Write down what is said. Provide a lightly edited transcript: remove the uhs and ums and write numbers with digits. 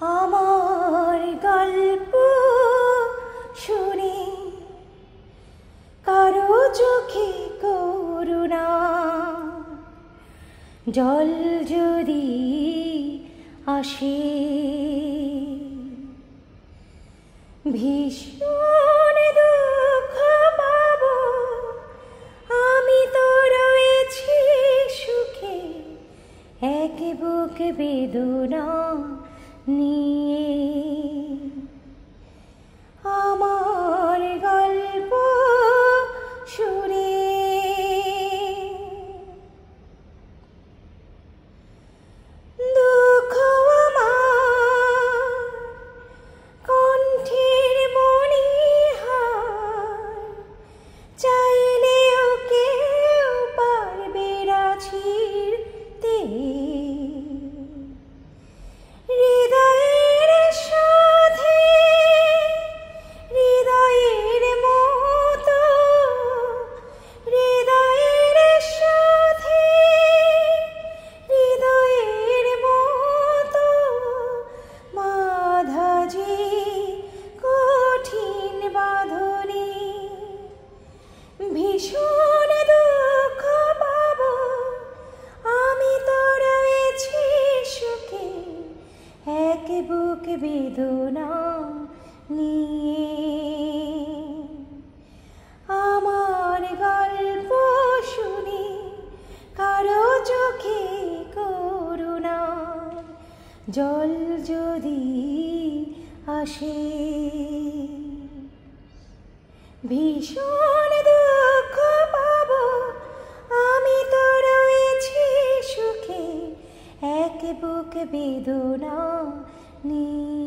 আমার গল্প শুনে কারো চোখে করুণা জল যদি আসে, ভীষণ দুঃখ পাব আমি তো রয়েছি সুখে এক বুক বেদনা নিয়ে। আমার গল্প শুনে দুঃখ আমার কণ্ঠের মণিহার, চাইলেও কেউ পারবে না ছিঁড়তে। হৃদয়ের সাথে হৃদয়ের মতো, হৃদয়ের সাথে হৃদয়ের মতো বাঁধা যে কঠিন বাঁধনে। ভীষণ দুঃখ পাব আমি তো রয়েছি সুখে এক বুক বেদনা নিয়ে। আমার গল্প শুনে কারো চোখে করুণা জল যদি আসে, ভীষণ দুঃখ পাব আমি তো রয়েছি সুখে এক বুক বেদনা নিয়ে।